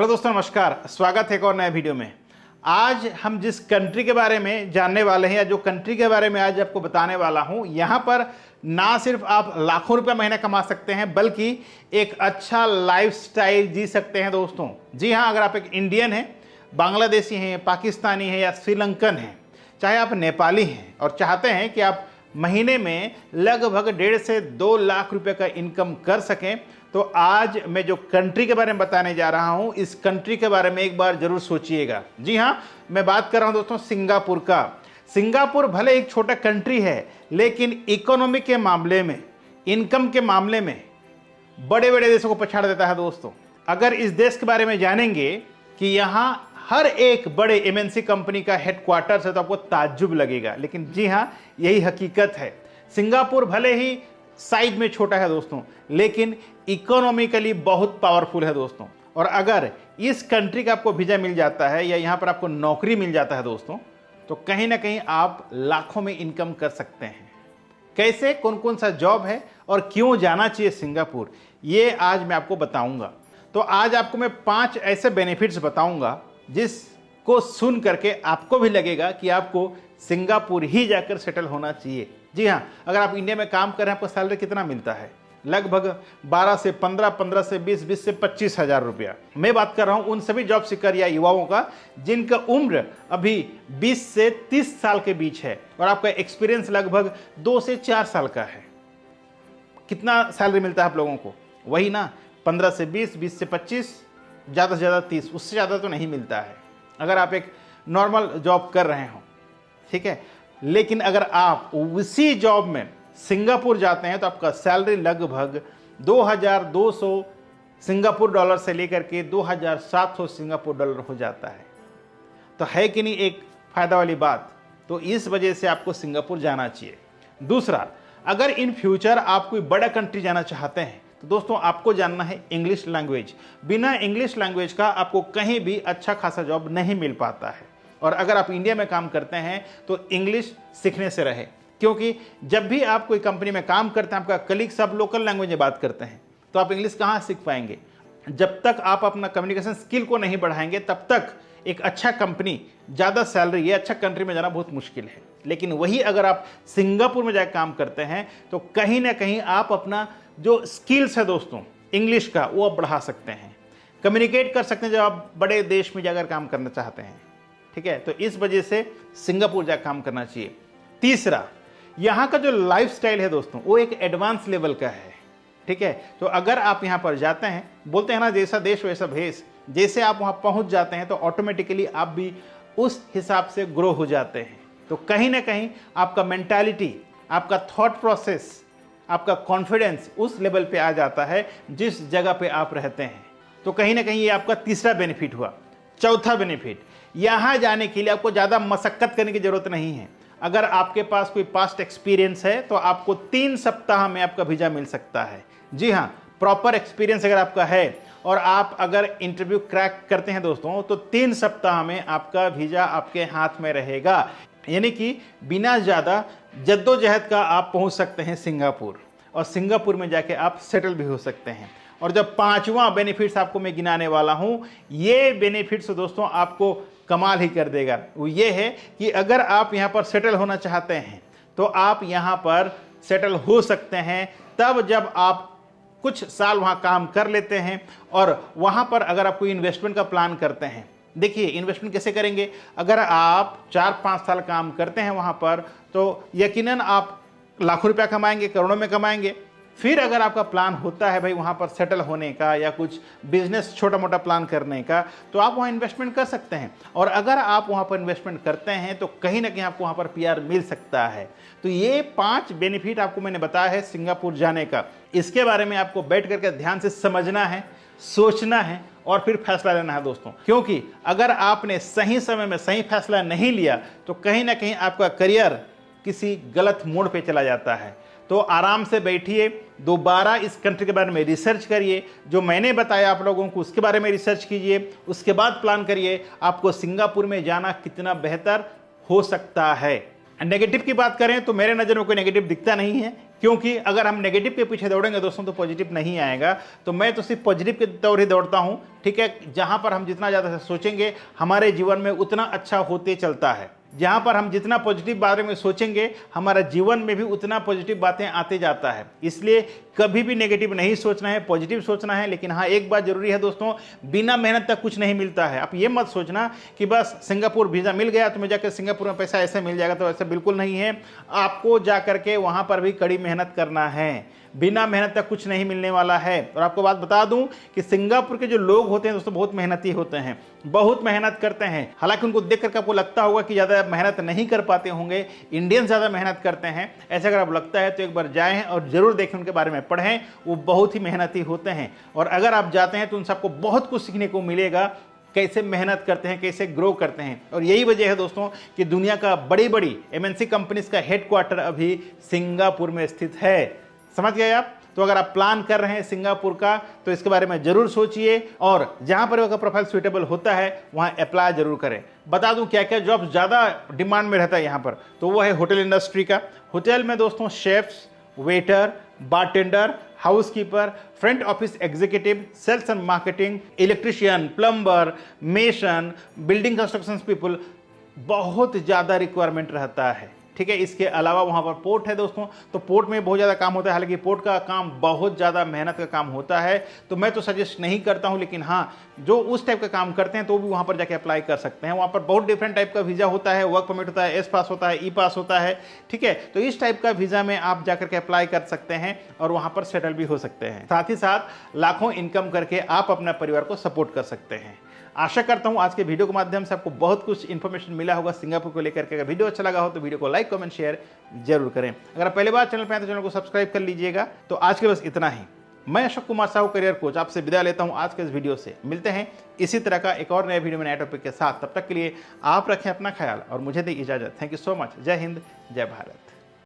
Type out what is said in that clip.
Hello दोस्तों, नमस्कार। स्वागत है एक और नए वीडियो में। आज हम जिस कंट्री के बारे में जानने वाले हैं या जो कंट्री के बारे में आज आपको बताने वाला हूं, यहां पर ना सिर्फ आप लाखों रुपए महीने कमा सकते हैं बल्कि एक अच्छा लाइफस्टाइल जी सकते हैं दोस्तों। जी हां, अगर आप एक इंडियन हैं, बांग्लादेशी हैं, पाकिस्तानी हैं या श्रीलंकन हैं, चाहे आप नेपाली हैं और चाहते हैं कि आप महीने में लगभग 1.5 से 2 लाख रुपए का इनकम कर सकें, तो आज मैं जो कंट्री के बारे में बताने जा रहा हूं, इस कंट्री के बारे में एक बार जरूर सोचिएगा। जी हां, मैं बात कर रहा हूं दोस्तों सिंगापुर का। सिंगापुर भले एक छोटा कंट्री है, लेकिन इकोनॉमी के मामले में, इनकम के मामले में बड़े बड़े देशों को पछाड़ देता है दोस्तों। अगर इस देश के बारे में जानेंगे कि यहां हर एक बड़े एमएनसी कंपनी का हेडक्वार्टर्स है, तो आपको ताज्जुब लगेगा, लेकिन जी हां, यही हकीकत है। सिंगापुर भले ही साइज में छोटा है दोस्तों, लेकिन इकोनॉमिकली बहुत पावरफुल है दोस्तों। और अगर इस कंट्री का आपको वीजा मिल जाता है या यहाँ पर आपको नौकरी मिल जाता है दोस्तों, तो कहीं ना कहीं आप लाखों में इनकम कर सकते हैं। कैसे, कौन कौन सा जॉब है और क्यों जाना चाहिए सिंगापुर, ये आज मैं आपको बताऊंगा। तो आज आपको मैं 5 ऐसे बेनिफिट्स बताऊंगा जिसको सुन करके आपको भी लगेगा कि आपको सिंगापुर ही जाकर सेटल होना चाहिए। जी हाँ, अगर आप इंडिया में काम कर रहे हैं, आपको सैलरी कितना मिलता है? लगभग 12 से 15, 15 से 20, 20 से 25 हज़ार रुपया। मैं बात कर रहा हूं उन सभी जॉब सीकर या युवाओं का जिनका उम्र अभी 20 से 30 साल के बीच है और आपका एक्सपीरियंस लगभग 2 से 4 साल का है। कितना सैलरी मिलता है आप लोगों को? वही ना, 15 से 20, 20 से 25, ज़्यादा से ज़्यादा 30, उससे ज़्यादा तो नहीं मिलता है अगर आप एक नॉर्मल जॉब कर रहे हो, ठीक है। लेकिन अगर आप उसी जॉब में सिंगापुर जाते हैं तो आपका सैलरी लगभग 2200 सिंगापुर डॉलर से लेकर के 2700 सिंगापुर डॉलर हो जाता है। तो है कि नहीं एक फ़ायदा वाली बात? तो इस वजह से आपको सिंगापुर जाना चाहिए। दूसरा, अगर इन फ्यूचर आप कोई बड़ा कंट्री जाना चाहते हैं तो दोस्तों आपको जानना है इंग्लिश लैंग्वेज। बिना इंग्लिश लैंग्वेज का आपको कहीं भी अच्छा खासा जॉब नहीं मिल पाता है। और अगर आप इंडिया में काम करते हैं तो इंग्लिश सीखने से रहे, क्योंकि जब भी आप कोई कंपनी में काम करते हैं, आपका कलीग सब लोकल लैंग्वेज में बात करते हैं, तो आप इंग्लिश कहाँ सीख पाएंगे? जब तक आप अपना कम्युनिकेशन स्किल को नहीं बढ़ाएंगे, तब तक एक अच्छा कंपनी, ज़्यादा सैलरी, ये अच्छा कंट्री में जाना बहुत मुश्किल है। लेकिन वही अगर आप सिंगापुर में जाकर काम करते हैं तो कहीं ना कहीं आप अपना जो स्किल्स है दोस्तों इंग्लिश का, वो आप बढ़ा सकते हैं, कम्युनिकेट कर सकते हैं जब आप बड़े देश में जाकर काम करना चाहते हैं, ठीक है। तो इस वजह से सिंगापुर जाकर काम करना चाहिए। तीसरा, यहाँ का जो लाइफस्टाइल है दोस्तों, वो एक एडवांस लेवल का है, ठीक है। तो अगर आप यहाँ पर जाते हैं, बोलते हैं ना जैसा देश वैसा भेष, जैसे आप वहाँ पहुँच जाते हैं तो ऑटोमेटिकली आप भी उस हिसाब से ग्रो हो जाते हैं। तो कहीं ना कहीं आपका मेंटालिटी, आपका थॉट प्रोसेस, आपका कॉन्फिडेंस उस लेवल पे आ जाता है जिस जगह पे आप रहते हैं। तो कहीं ना कहीं ये आपका तीसरा बेनिफिट हुआ। चौथा बेनिफिट, यहाँ जाने के लिए आपको ज़्यादा मशक्कत करने की ज़रूरत नहीं है। अगर आपके पास कोई पास्ट एक्सपीरियंस है तो आपको 3 सप्ताह में आपका वीज़ा मिल सकता है। जी हाँ, प्रॉपर एक्सपीरियंस अगर आपका है और आप अगर इंटरव्यू क्रैक करते हैं दोस्तों, तो 3 सप्ताह में आपका वीज़ा आपके हाथ में रहेगा। यानी कि बिना ज़्यादा जद्दोजहद का आप पहुंच सकते हैं सिंगापुर, और सिंगापुर में जाके आप सेटल भी हो सकते हैं। और जब 5वां बेनिफिट्स आपको मैं गिनाने वाला हूं, ये बेनिफिट्स दोस्तों आपको कमाल ही कर देगा। वो ये है कि अगर आप यहाँ पर सेटल होना चाहते हैं तो आप यहाँ पर सेटल हो सकते हैं तब जब आप कुछ साल वहाँ काम कर लेते हैं और वहाँ पर अगर आप कोई इन्वेस्टमेंट का प्लान करते हैं। देखिए, इन्वेस्टमेंट कैसे करेंगे? अगर आप 4-5 साल काम करते हैं वहाँ पर, तो यकीनन आप लाखों रुपया कमाएंगे, करोड़ों में कमाएंगे। फिर अगर आपका प्लान होता है भाई वहाँ पर सेटल होने का या कुछ बिजनेस छोटा मोटा प्लान करने का, तो आप वहाँ इन्वेस्टमेंट कर सकते हैं। और अगर आप वहाँ पर इन्वेस्टमेंट करते हैं तो कहीं ना कहीं आपको वहाँ पर पीआर मिल सकता है। तो ये 5 बेनिफिट आपको मैंने बताया है सिंगापुर जाने का। इसके बारे में आपको बैठ करके ध्यान से समझना है, सोचना है और फिर फैसला लेना है दोस्तों। क्योंकि अगर आपने सही समय में सही फैसला नहीं लिया तो कहीं ना कहीं आपका करियर किसी गलत मोड़ पे चला जाता है। तो आराम से बैठिए, दोबारा इस कंट्री के बारे में रिसर्च करिए, जो मैंने बताया आप लोगों को उसके बारे में रिसर्च कीजिए, उसके बाद प्लान करिए आपको सिंगापुर में जाना कितना बेहतर हो सकता है। नेगेटिव की बात करें तो मेरे नज़र में कोई नेगेटिव दिखता नहीं है, क्योंकि अगर हम नेगेटिव के पीछे दौड़ेंगे दोस्तों तो पॉजिटिव नहीं आएगा। तो मैं तो सिर्फ पॉजिटिव के तौर ही दौड़ता हूँ, ठीक है। जहाँ पर हम जितना ज़्यादा सोचेंगे हमारे जीवन में उतना अच्छा होते चलता है। जहाँ पर हम जितना पॉजिटिव बारे में सोचेंगे हमारा जीवन में भी उतना पॉजिटिव बातें आते जाता है। इसलिए कभी भी नेगेटिव नहीं सोचना है, पॉजिटिव सोचना है। लेकिन हाँ, एक बात जरूरी है दोस्तों, बिना मेहनत तक कुछ नहीं मिलता है। आप ये मत सोचना कि बस सिंगापुर वीज़ा मिल गया तो मैं जाकर सिंगापुर में पैसा ऐसे मिल जाएगा, तो ऐसा बिल्कुल नहीं है। आपको जा करके वहाँ पर भी कड़ी मेहनत करना है। बिना मेहनत तक कुछ नहीं मिलने वाला है। और आपको बात बता दूं कि सिंगापुर के जो लोग होते हैं दोस्तों बहुत मेहनती होते हैं, बहुत मेहनत करते हैं। हालांकि उनको देख करके आपको लगता होगा कि ज़्यादा मेहनत नहीं कर पाते होंगे, इंडियन ज़्यादा मेहनत करते हैं। ऐसा अगर आपको लगता है तो एक बार जाएं और ज़रूर देखें, उनके बारे में पढ़ें। वो बहुत ही मेहनती होते हैं और अगर आप जाते हैं तो उनसे आपको बहुत कुछ सीखने को मिलेगा, कैसे मेहनत करते हैं, कैसे ग्रो करते हैं। और यही वजह है दोस्तों कि दुनिया का बड़ी बड़ी MNC कंपनीज का हेडक्वार्टर अभी सिंगापुर में स्थित है। समझ गए आप? तो अगर आप प्लान कर रहे हैं सिंगापुर का तो इसके बारे में जरूर सोचिए और जहां पर आपका प्रोफाइल सुटेबल होता है वहां अप्लाई जरूर करें। बता दूं क्या क्या जॉब्स ज़्यादा डिमांड में रहता है यहाँ पर, तो वो है होटल इंडस्ट्री का। होटल में दोस्तों chefs, waiter, bartender, housekeeper, front office executive, sales and marketing, electrician, plumber, mason, building construction people, बहुत ज़्यादा रिक्वायरमेंट रहता है, ठीक है। इसके अलावा वहाँ पर पोर्ट है दोस्तों, तो पोर्ट में बहुत ज़्यादा काम होता है। हालांकि पोर्ट का काम बहुत ज़्यादा मेहनत का काम होता है, तो मैं तो सजेस्ट नहीं करता हूँ। लेकिन हाँ, जो उस टाइप का काम करते हैं तो भी वहाँ पर जाके अप्लाई कर सकते हैं। वहाँ पर बहुत डिफरेंट टाइप का वीज़ा होता है, वर्क परमिट होता है, एस पास होता है, ई पास होता है, ठीक है। तो इस टाइप का वीज़ा में आप जाकर के अप्लाई कर सकते हैं और वहाँ पर सेटल भी हो सकते हैं। साथ ही साथ लाखों इनकम करके आप अपना परिवार को सपोर्ट कर सकते हैं। आशा करता हूं आज के वीडियो के माध्यम से आपको बहुत कुछ इन्फॉर्मेशन मिला होगा सिंगापुर को लेकर के। अगर वीडियो अच्छा लगा हो तो वीडियो को लाइक, कमेंट, शेयर जरूर करें। अगर आप पहली बार चैनल पर आए तो चैनल को सब्सक्राइब कर लीजिएगा। तो आज के बस इतना ही। मैं अशोक कुमार साहू, करियर कोच, आपसे विदा लेता हूं आज के इस वीडियो से। मिलते हैं इसी तरह का एक और नए वीडियो में नए टॉपिक के साथ। तब तक के लिए आप रखें अपना ख्याल और मुझे दें इजाजत। Thank you so much. जय हिंद, जय भारत।